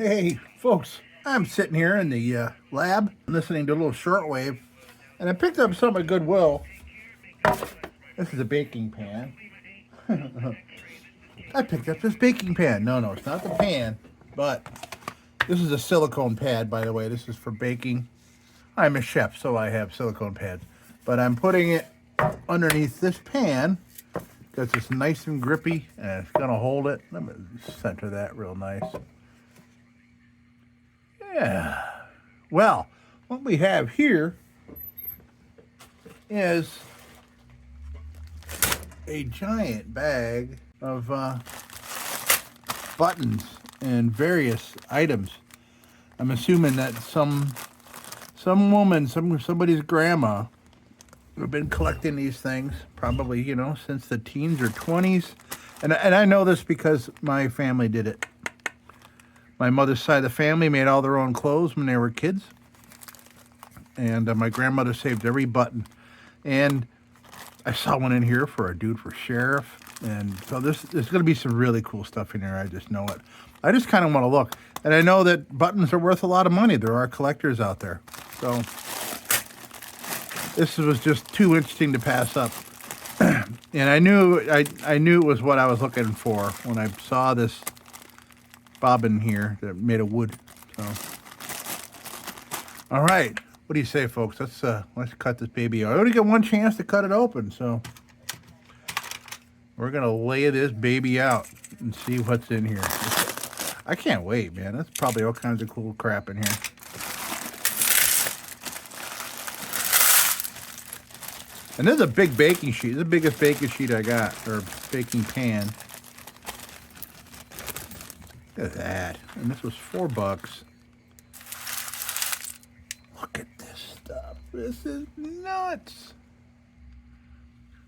Hey, folks, I'm sitting here in the lab listening to a little shortwave, and I picked up some at Goodwill. This is a baking pan. I picked up this baking pan. No, it's not the pan, but this is a silicone pad, by the way. This is for baking. I'm a chef, so I have silicone pads. But I'm putting it underneath this pan because it's nice and grippy, and it's going to hold it. Let me center that real nice. Yeah. Well, what we have here is a giant bag of buttons and various items. I'm assuming that some woman, somebody's grandma, have been collecting these things probably, since the teens or 20s. And I know this because my family did it. My mother's side of the family made all their own clothes when they were kids. And my grandmother saved every button. And I saw one in here for a dude for sheriff. And so there's going to be some really cool stuff in here. I just know it. I just kind of want to look. And I know that buttons are worth a lot of money. There are collectors out there. So this was just too interesting to pass up. And I knew it was what I was looking for when I saw this bobbin here that made of wood. So, all right. What do you say, folks? Let's cut this baby out. I only get one chance to cut it open, so we're gonna lay this baby out and see what's in here. I can't wait, man. That's probably all kinds of cool crap in here. And this is a big baking sheet. This is the biggest baking sheet I got, or baking pan. Look at that. And this was $4. Look at this stuff. This is nuts.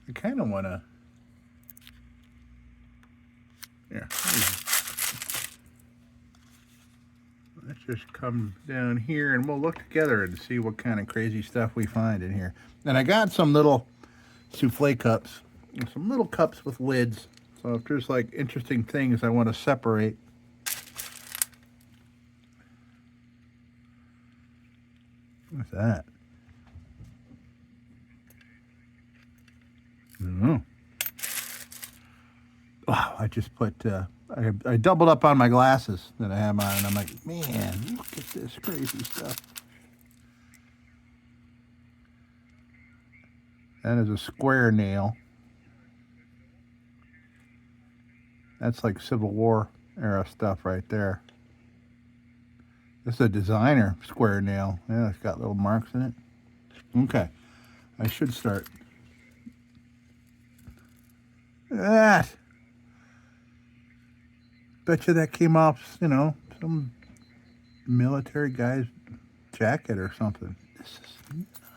I kind of want to... Here. Let's just come down here and we'll look together and see what kind of crazy stuff we find in here. And I got some little souffle cups. Some little cups with lids. So if there's like interesting things I want to separate. What's that? I don't know. Wow, I just put, I doubled up on my glasses that I have on, and I'm like, man, look at this crazy stuff. That is a square nail. That's like Civil War era stuff right there. This is a designer square nail. Yeah, it's got little marks in it. Okay, I should start. Look at that. Bet you that came off, some military guy's jacket or something. This is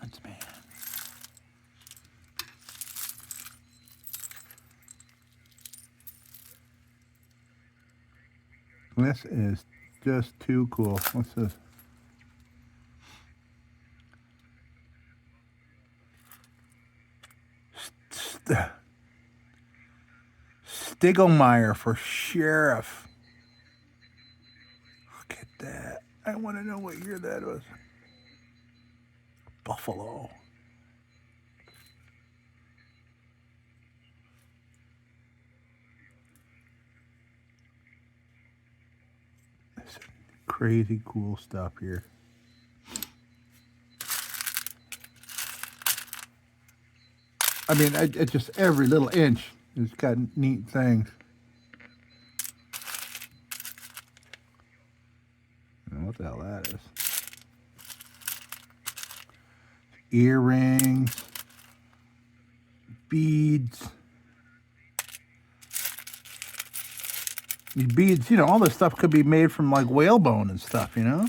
nuts, man. This is just too cool. What's this? Stiglmeyer for sheriff. Look at that. I want to know what year that was. Buffalo. This is crazy cool stuff here. I mean, it's just every little inch has got neat things. I don't know what the hell that is. Earrings, beads. These beads, all this stuff could be made from like whalebone and stuff, There's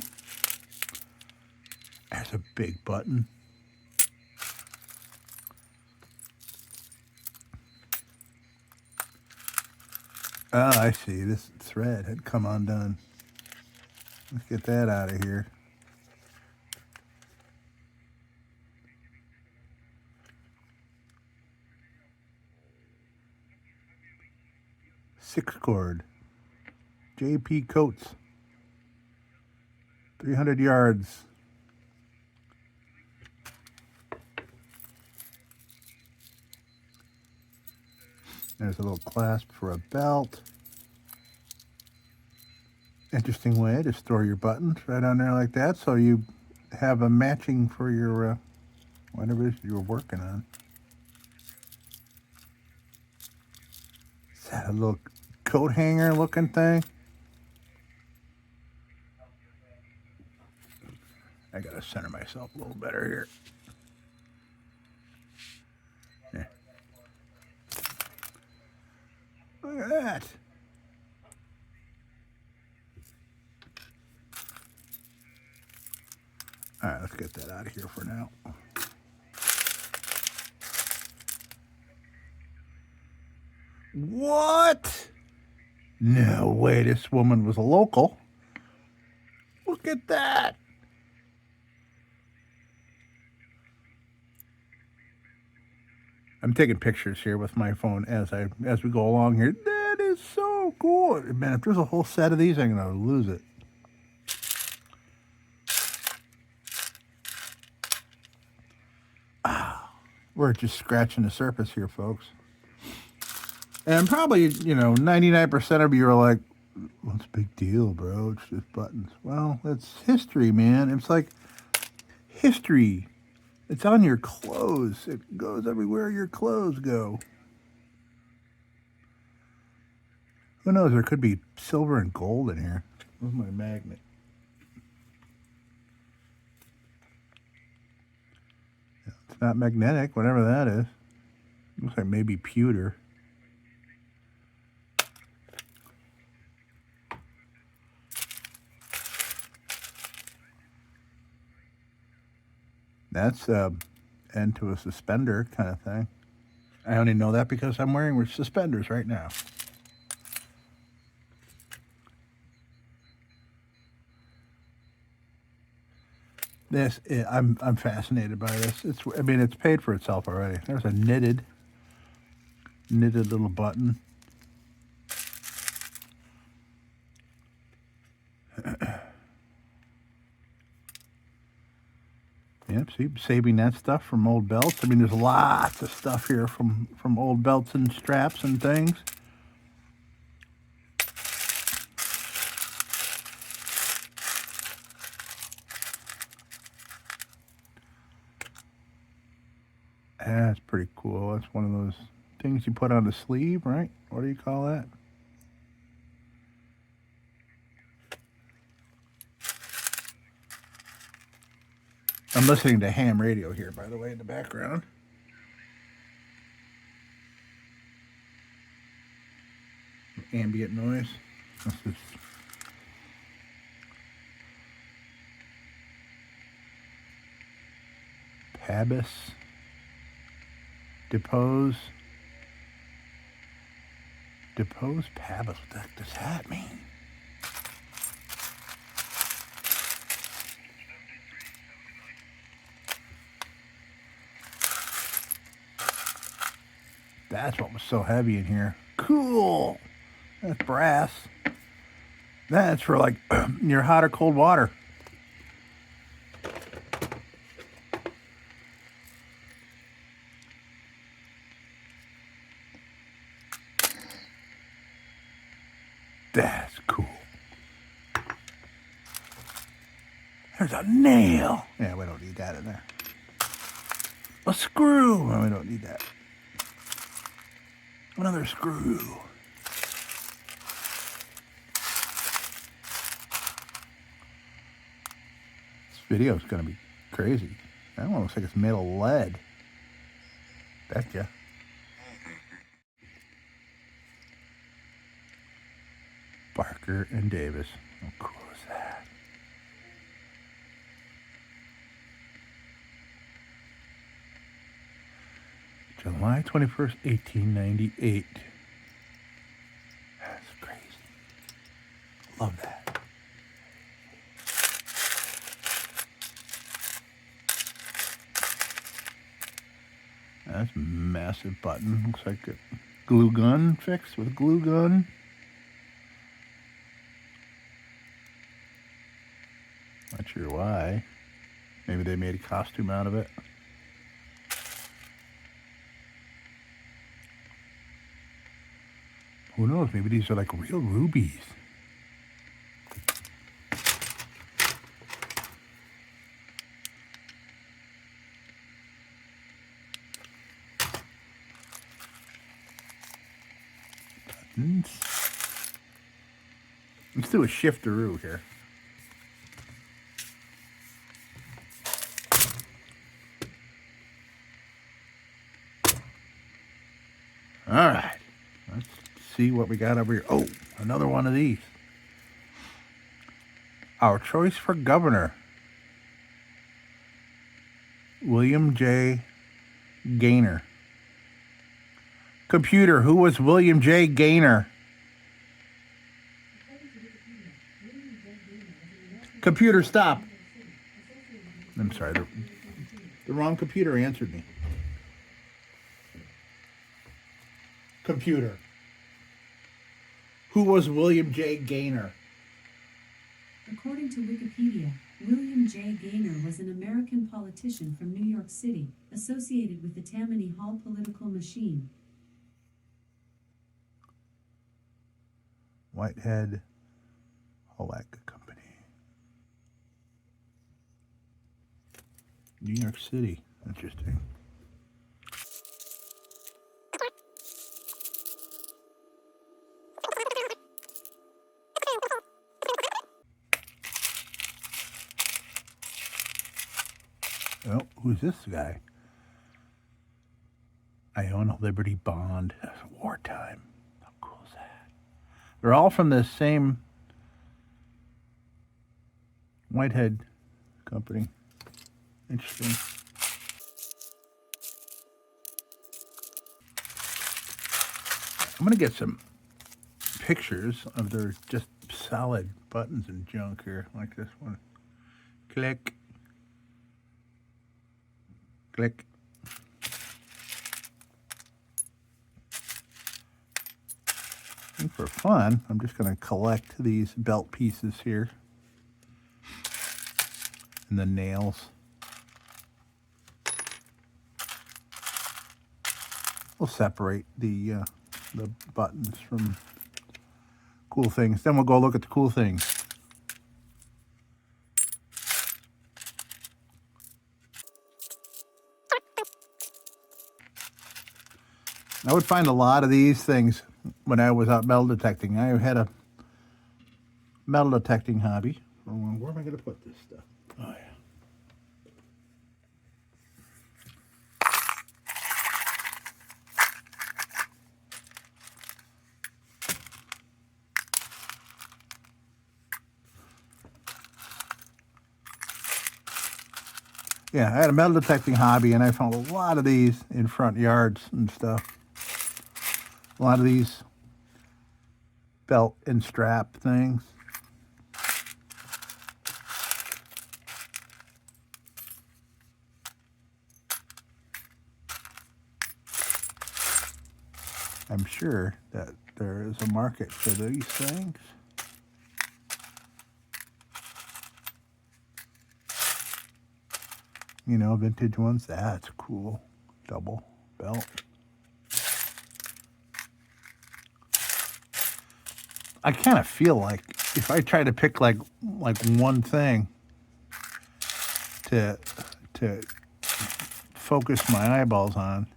a big button. Oh, I see. This thread had come undone. Let's get that out of here. Six cord. J.P. Coates. 300 yards. There's a little clasp for a belt. Interesting way to store your buttons right on there like that, so you have a matching for your whatever it is you're working on. Is that a little coat hanger looking thing? I gotta center myself a little better here. Yeah. Look at that. All right, let's get that out of here for now. What? No way, this woman was a local. Look at that. I'm taking pictures here with my phone as we go along here. That is so cool. Man, if there's a whole set of these, I'm gonna lose it. We're just scratching the surface here, folks. And probably, 99% of you are like, what's the big deal, bro? It's just buttons. Well, it's history, man. It's like history. It's on your clothes. It goes everywhere your clothes go. Who knows? There could be silver and gold in here. Where's my magnet? It's not magnetic, whatever that is. Looks like maybe pewter. That's end to a suspender kind of thing. I only know that because I'm wearing suspenders right now. I'm fascinated by this. It's paid for itself already. There's a knitted little button. Yep, see, saving that stuff from old belts. There's lots of stuff here from old belts and straps and things. That's pretty cool. That's one of those things you put on the sleeve, right? What do you call that? I'm listening to ham radio here, by the way, in the background. Ambient noise. This is Pabis. Depose Pabis. What the heck does that mean? That's what was so heavy in here. Cool. That's brass. That's for like your hot or cold water. That's cool. There's a nail. Yeah, we don't need that in there. A screw. No, we don't need that. Another screw. This video is going to be crazy. That one looks like it's made of lead. Betcha. Barker and Davis. How cool is that? July 21st, 1898. That's crazy. Love that. That's a massive button. Looks like a glue gun fixed with a glue gun. Not sure why. Maybe they made a costume out of it. Who knows? Maybe these are like real rubies. Let's do a shifteroo here. All right. Let's see what we got over here. Oh, another one of these. Our choice for governor, William J. Gaynor. Computer, who was William J. Gaynor? Computer, stop. I'm sorry, the wrong computer answered me. Computer, who was William J. Gaynor? According to Wikipedia, William J. Gaynor was an American politician from New York City, associated with the Tammany Hall political machine. Whitehead Holac Company. New York City. Interesting. Oh, who's this guy? I own a Liberty Bond. That's wartime. How cool is that? They're all from the same Whitehead Company. Interesting. I'm going to get some pictures of their just solid buttons and junk here, like this one. Click. Click. And for fun, I'm just going to collect these belt pieces here. And the nails. We'll separate the buttons from cool things. Then we'll go look at the cool things. I would find a lot of these things when I was out metal detecting. I had a metal detecting hobby. Where am I going to put this stuff? Oh, yeah. Yeah, I had a metal detecting hobby, and I found a lot of these in front yards and stuff. A lot of these belt and strap things. I'm sure that there is a market for these things. You know, vintage ones. That's cool. Double belt. I kind of feel like if I try to pick like one thing to focus my eyeballs on,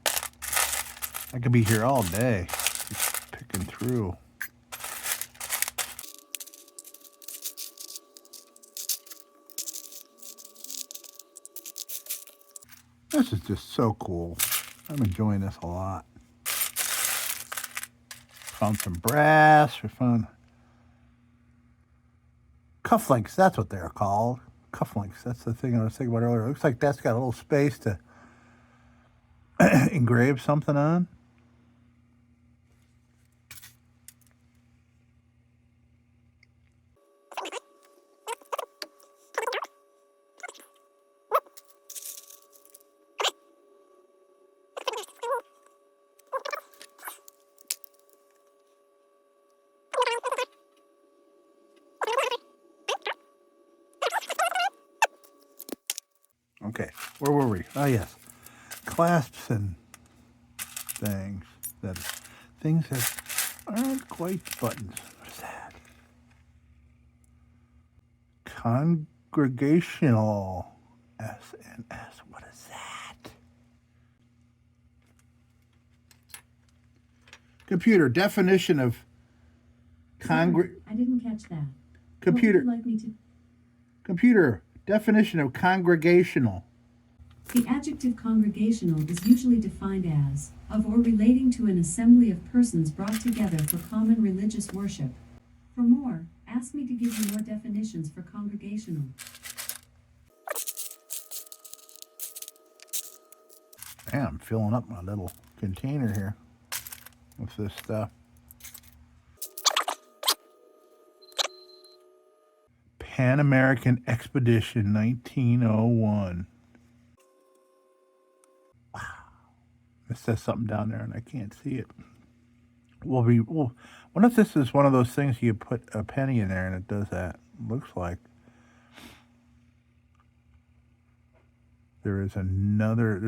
I could be here all day just picking through. This is just so cool. I'm enjoying this a lot. Found some brass. We found cufflinks. That's what they're called. Cufflinks. That's the thing I was thinking about earlier. It looks like that's got a little space to engrave something on. Okay, where were we? Oh, yes. Clasps and things that aren't quite buttons. What is that? Congregational SNS. What is that? Computer definition of I didn't catch that. computer What would you like me to? computer definition of congregational. The adjective congregational is usually defined as of or relating to an assembly of persons brought together for common religious worship. For more, ask me to give you more definitions for congregational. Man, I'm filling up my little container here with this stuff. Pan American Expedition 1901. Wow. It says something down there and I can't see it. Well, what if this is one of those things you put a penny in there and it does that? Looks like. There's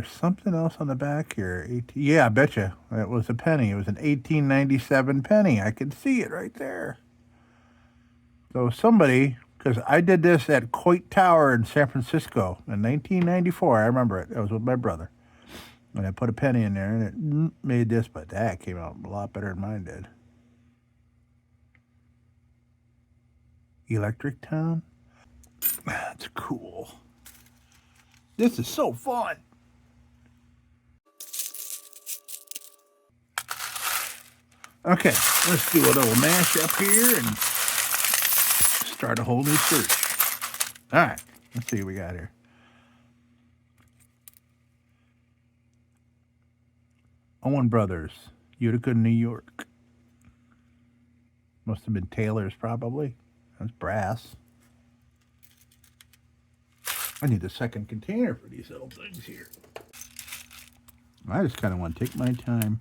something else on the back here. Yeah, I bet you. It was a penny. It was an 1897 penny. I can see it right there. So somebody, because I did this at Coit Tower in San Francisco in 1994. I remember it. I was with my brother. And I put a penny in there and it made this, but that came out a lot better than mine did. Electric Town? That's cool. This is so fun. Okay, let's do a little mash up here and start a whole new search. All right, let's see what we got here. Owen Brothers, Utica, New York. Must have been Taylor's probably. That's brass. I need a second container for these little things here. I just kind of want to take my time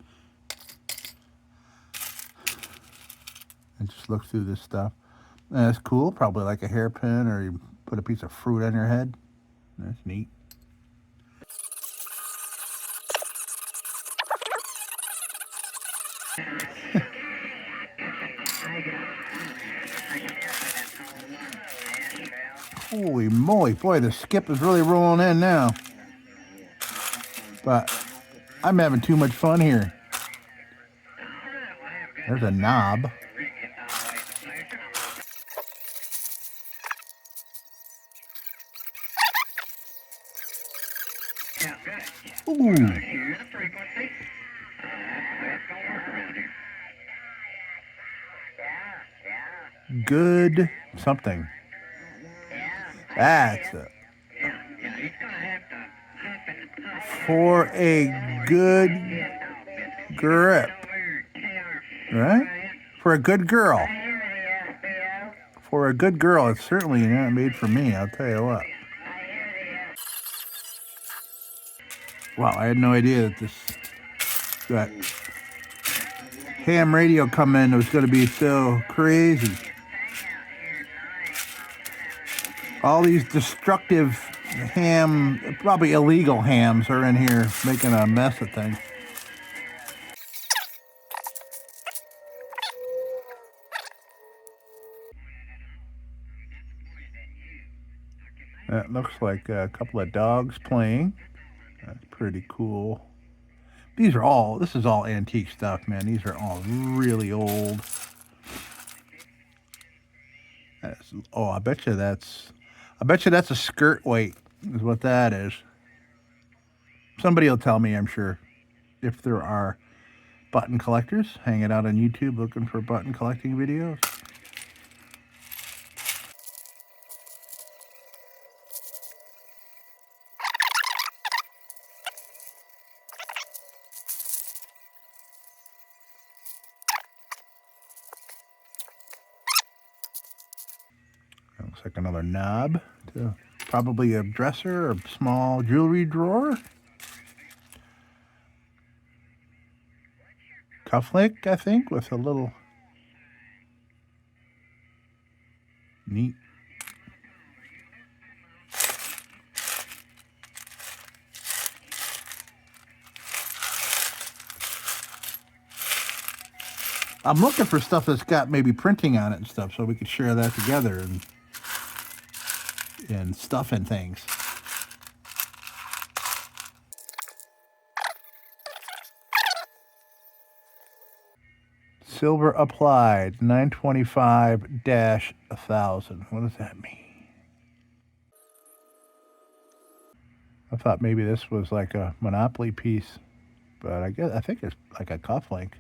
and just look through this stuff. That's cool. Probably like a hairpin, or you put a piece of fruit on your head. That's neat. Holy moly, boy, the skip is really rolling in now. But I'm having too much fun here. There's a knob. Ooh. Good something. That's for a good grip, right? For a good girl. For a good girl, it's certainly not made for me, I'll tell you what. Wow, I had no idea that ham radio come in was going to be so crazy. All these destructive ham, probably illegal hams, are in here making a mess of things. That looks like a couple of dogs playing. That's pretty cool. This is all antique stuff, man. These are all really old. I bet you that's a skirt weight is what that is. Somebody will tell me, I'm sure, if there are button collectors hanging out on YouTube looking for button collecting videos. Looks like another knob to probably a dresser or small jewelry drawer. Cufflink, I think, with a little neat. I'm looking for stuff that's got maybe printing on it and stuff, so we could share that together and stuff and things. Silver applied 925-1000. What does that mean? I thought maybe this was like a Monopoly piece, but I think it's like a cufflink.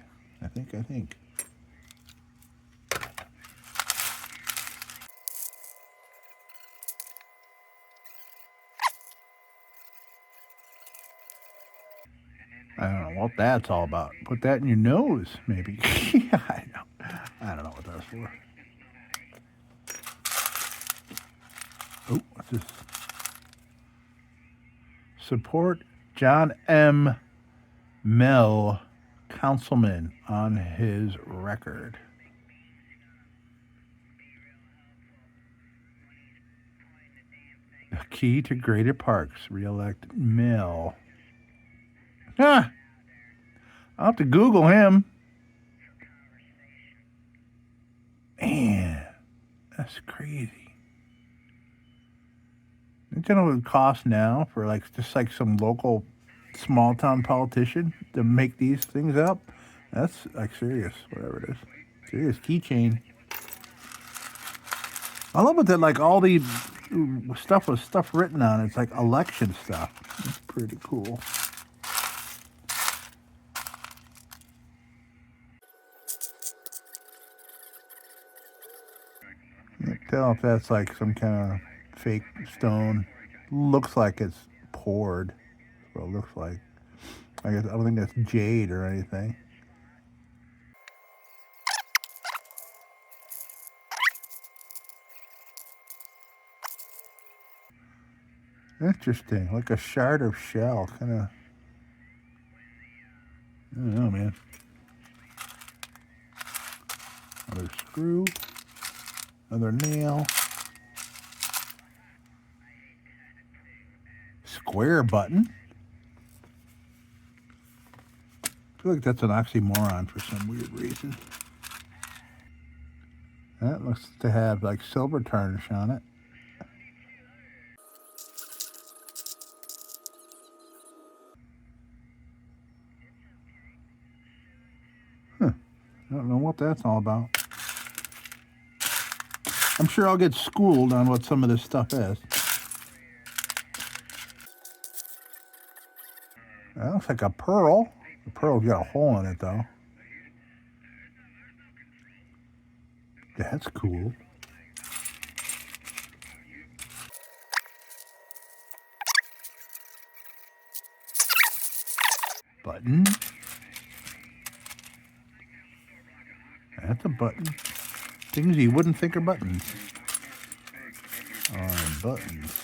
I think. I don't know what that's all about. Put that in your nose, maybe. I don't know what that's for. Oh, what's this? Support John M. Mell, councilman, on his record. The key to greater parks. Reelect Mell. Ah, I'll have to Google him. Man, that's crazy. You know what it would cost now for like just like some local small town politician to make these things up? That's like serious, whatever it is. Serious keychain. I love it that like all the stuff with stuff written on it. It's like election stuff. It's pretty cool. I can't tell if that's like some kind of fake stone. Looks like it's poured. That's what it looks like. I don't think that's jade or anything. Interesting, like a shard of shell, kind of. I don't know, man. Another screw, another nail. Square button. I feel like that's an oxymoron for some weird reason. That looks to have like silver tarnish on it. Huh. I don't know what that's all about. I'm sure I'll get schooled on what some of this stuff is. That looks like a pearl. The pearl's got a hole in it, though. That's cool. Button. That's a button. Things you wouldn't think are buttons. Buttons.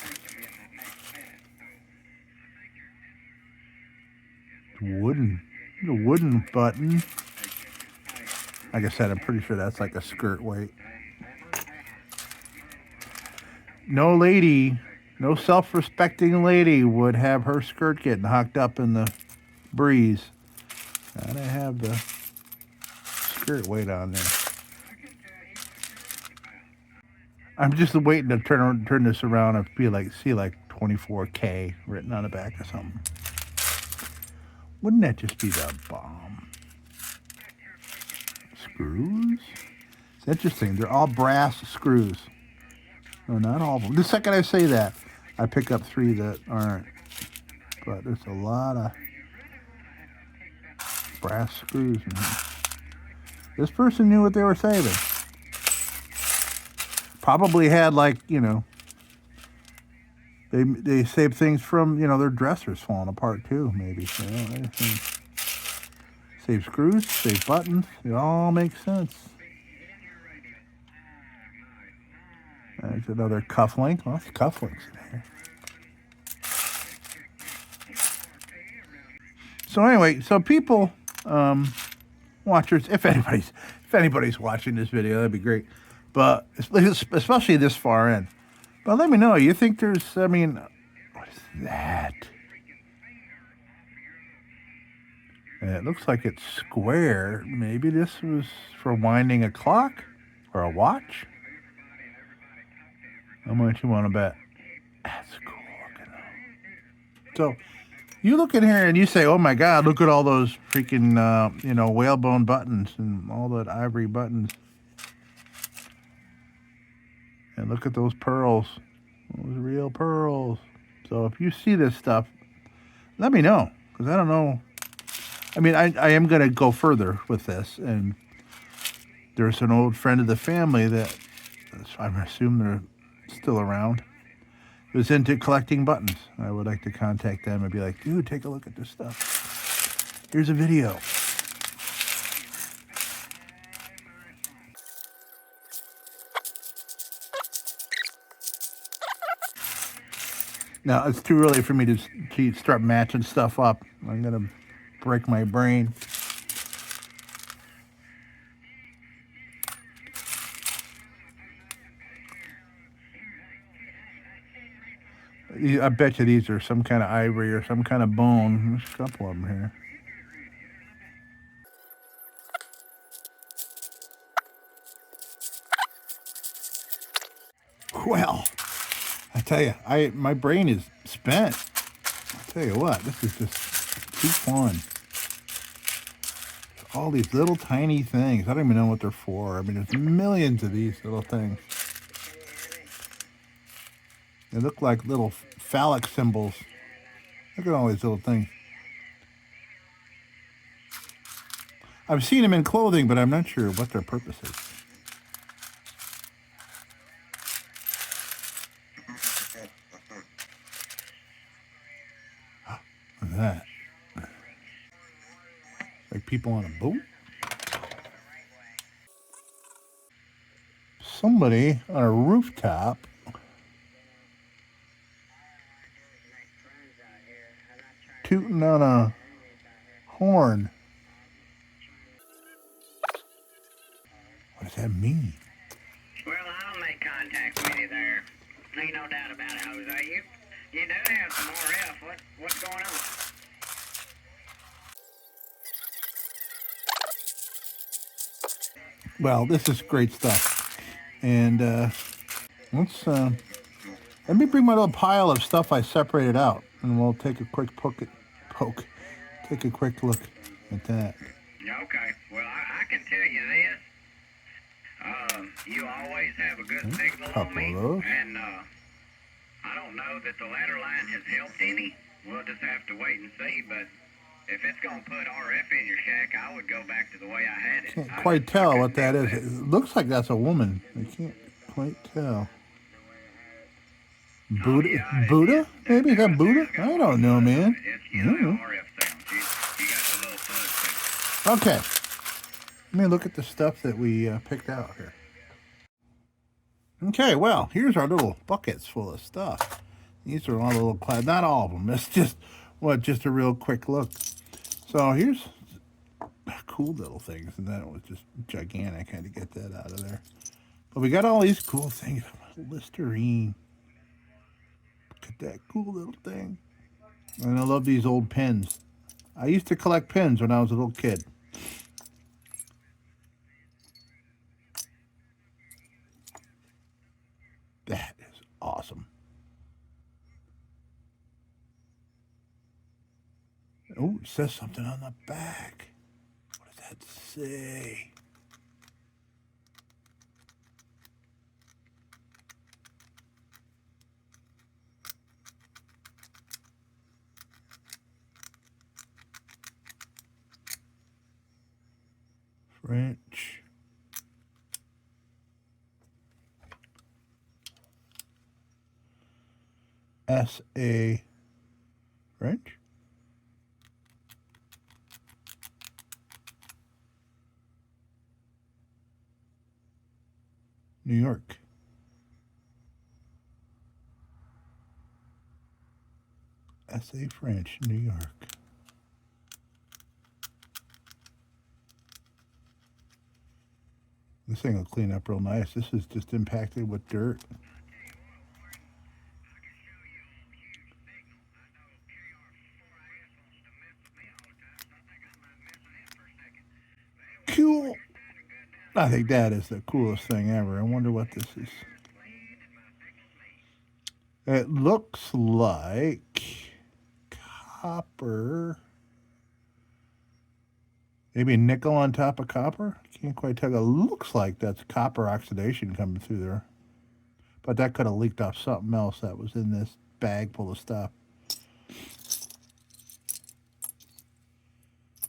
Wooden. A wooden button. Like I said, I'm pretty sure that's like a skirt weight. No lady, no self-respecting lady would have her skirt getting hocked up in the breeze. Gotta have the skirt weight on there. I'm just waiting to turn this around and see like 24K written on the back or something. Wouldn't that just be the bomb? Screws? It's interesting. They're all brass screws. No, not all of them. The second I say that, I pick up 3 that aren't. But there's a lot of brass screws in here. This person knew what they were saving. Probably had like, they saved things from, their dressers falling apart too, maybe. Save screws, save buttons. It all makes sense. There's another cufflink. Well, that's cufflinks in here. So anyway, people, watchers, if anybody's watching this video, that'd be great. But especially this far in. But let me know. You think what is that? And it looks like it's square. Maybe this was for winding a clock or a watch. How much you want to bet? That's cool looking. So you look in here and you say, "Oh my God, look at all those freaking whalebone buttons and all that ivory buttons, and look at those pearls, those real pearls." So if you see this stuff, let me know, because I don't know. I mean, I am gonna go further with this, and there's an old friend of the family that I assume they're still around, who's into collecting buttons. I would like to contact them and be like, "Dude, take a look at this stuff. Here's a video." Now, it's too early for me to start matching stuff up. I'm going to break my brain. I bet you these are some kind of ivory or some kind of bone. There's a couple of them here. Well, I tell you, my brain is spent. I'll tell you what, this is just too fun. All these little tiny things. I don't even know what they're for. I mean, there's millions of these little things. They look like little phallic symbols. Look at all these little things. I've seen them in clothing, but I'm not sure what their purpose is. Look at that. Like people on a boat. Somebody on a rooftop tooting on a horn. What does that mean? Well, I'll make contact with you there. Ain't no doubt about it, Jose. You do have some RF. What's going on? Well, this is great stuff. And let me bring my little pile of stuff I separated out, and we'll take a quick take a quick look at that. Okay. Well, I can tell you this. You always have a good signal on me, and I don't know that the ladder line has helped any. We'll just have to wait and see, but if it's going to put RF in your shack, I would go back to the way I had it. Can't quite tell what that is. It looks like that's a woman. I can't quite tell. Buddha? Buddha? Maybe is that Buddha? I don't know, man. You know, RF sounds. You got the little fuzz. Okay. Let me look at the stuff that we picked out here. Okay, well, here's our little buckets full of stuff. These are all the little not all of them. It's just a real quick look. So here's cool little things, and that was just gigantic. I had to get that out of there. But we got all these cool things. Listerine. Look at that cool little thing. And I love these old pens. I used to collect pens when I was a little kid. That is awesome. Oh, it says something on the back. What does that say? French. S.A. French? New York. S.A. French, New York. This thing will clean up real nice. This is just impacted with dirt. I think that is the coolest thing ever. I wonder what this is. It looks like copper. Maybe nickel on top of copper? Can't quite tell. It looks like that's copper oxidation coming through there. But that could have leaked off something else that was in this bag full of stuff.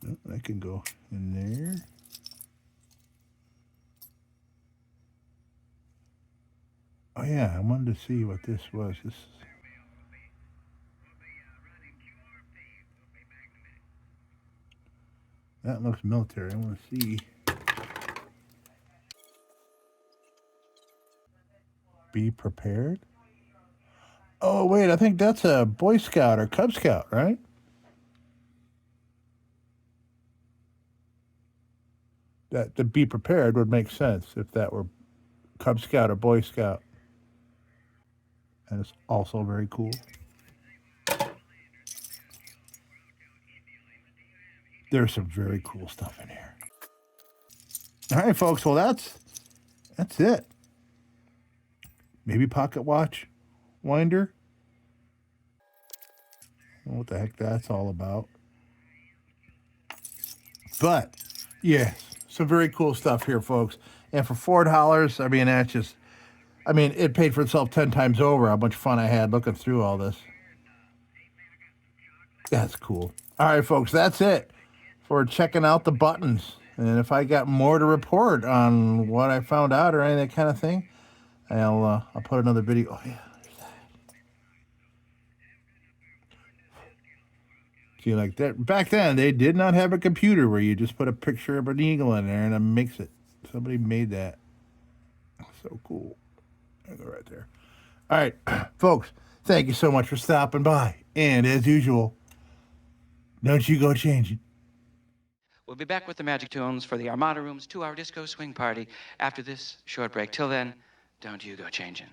Oh, that can go in there. Oh yeah, I wanted to see what this was. This that looks military. I want to see. Be prepared. Oh wait, I think that's a Boy Scout or Cub Scout, right? That to be prepared would make sense if that were Cub Scout or Boy Scout. And it's also very cool. There's some very cool stuff in here. All right, folks. Well, that's it. Maybe pocket watch, winder. I don't know what the heck that's all about. But yes, some very cool stuff here, folks. And for $4, I mean, that's just, I mean, it paid for itself 10 times over. How much fun I had looking through all this. That's cool. All right, folks, that's it for checking out the buttons. And if I got more to report on what I found out or any of that kind of thing, I'll put another video. Oh yeah, there's that. See, like that back then, they did not have a computer where you just put a picture of an eagle in there and it makes it. Somebody made that. So cool. There they go right there. All right, folks, thank you so much for stopping by. And as usual, don't you go changing. We'll be back with the Magic Tunes for the Armada Room's 2-hour disco swing party after this short break. Till then, don't you go changing.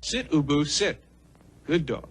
Sit, Ubu, sit. Good dog.